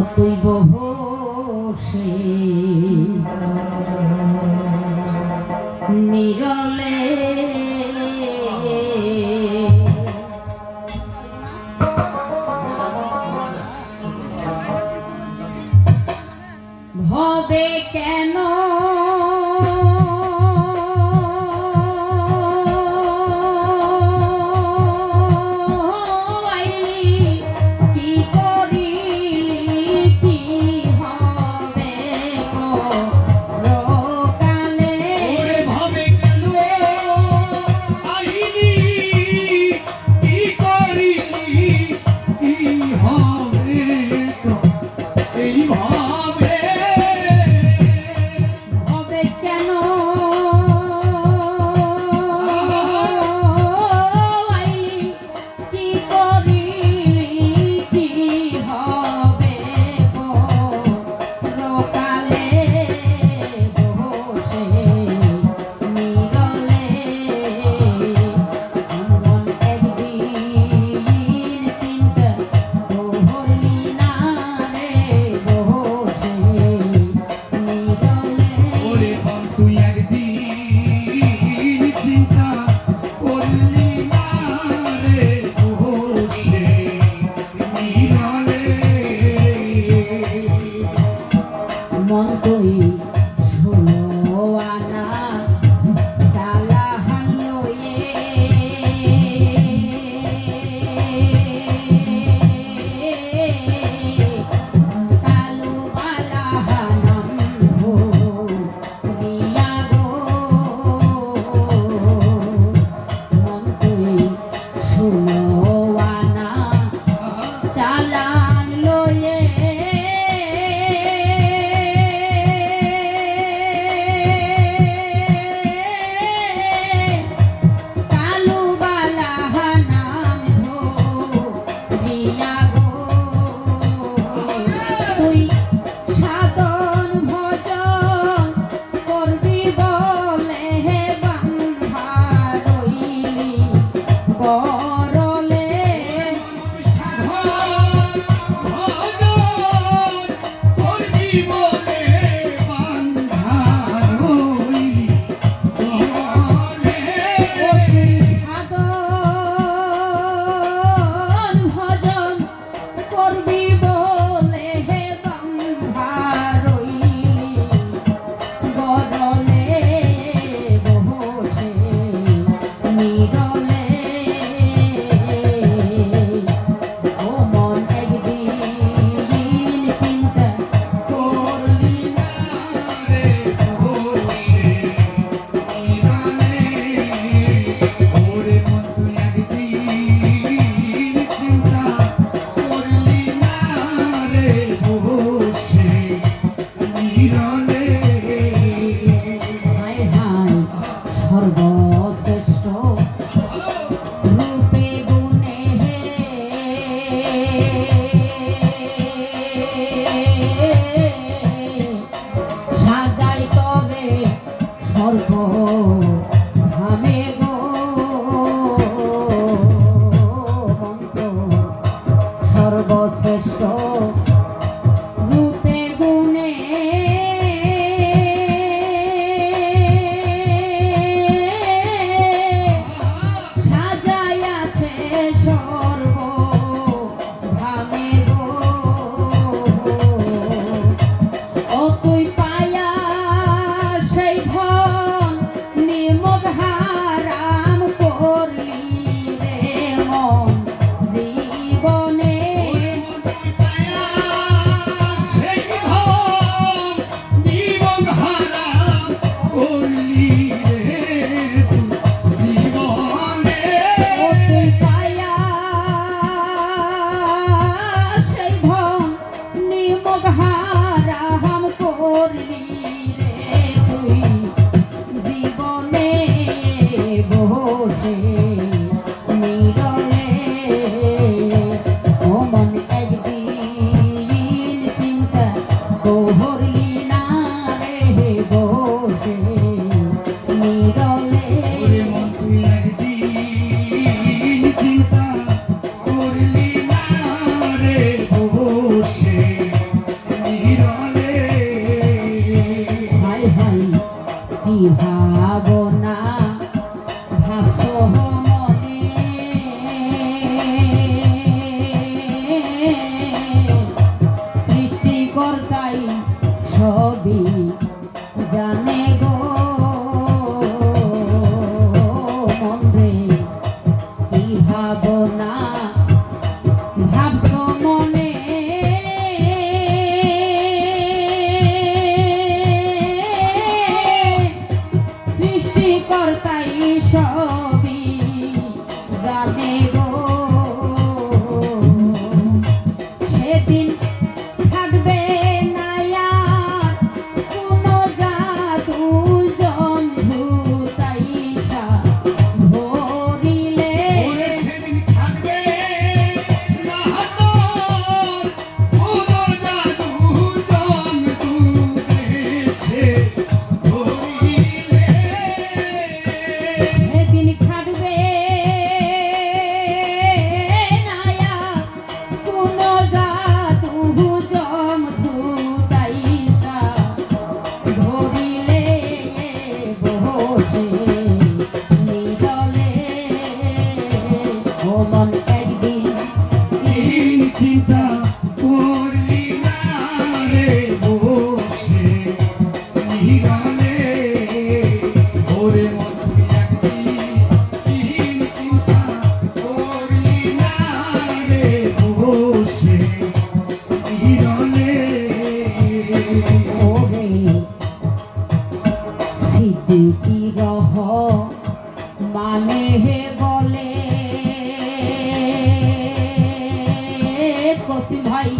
তুই বসে নিরলে ভবে কেন ভাবনা ভাবছো মনে সৃষ্টিকর্তাই সবই জানে গো মনে কি ভাবনা ভাবছো মনে সৃষ্টিকর্তাই সবই জানে গো সেদিন থাকবে না আর কোনো জাদু জন্ধু তাইসা ধরিলে সেদিন থাকবে না তোর কোনো জাদু জন্তু দেশে ধরিলে সেদিন খাটবে না আর কোনো জাদু জন্ধু তাইসা ধরিলে বসে নিরলে ও মন একদিন দিন চিন্তা করলি না রে বসে নিরালে ওরে মন তুই একদিন চিন্তা করলি না রে বসে নিরালে ওরে সিদ্দিকি রহ মানে হে বলে কসিম ভাই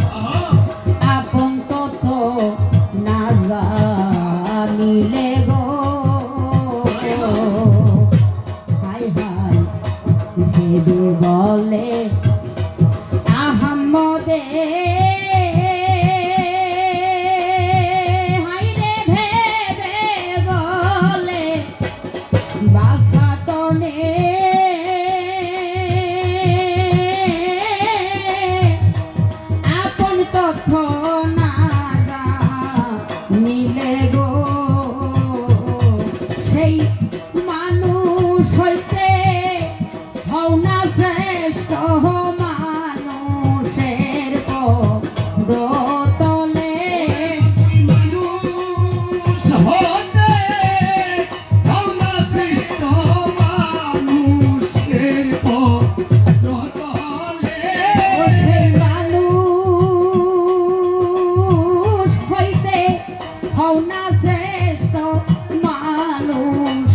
আপন তথ্য না জানিলে গো হাই হাই ভেবে বলে আহম্মদে হাইরে ভেবে বলে বাসাতনে আপন তথ্য না জানিলে গো সেই মানুষ হইতে হও না শ্রেষ্ঠ মানুষের পদতলে মানুষ হতে আমরা সৃষ্ট মানুষের পদতলে ও সেই মানুষ হইতে হও না শ্রেষ্ঠ মানুষ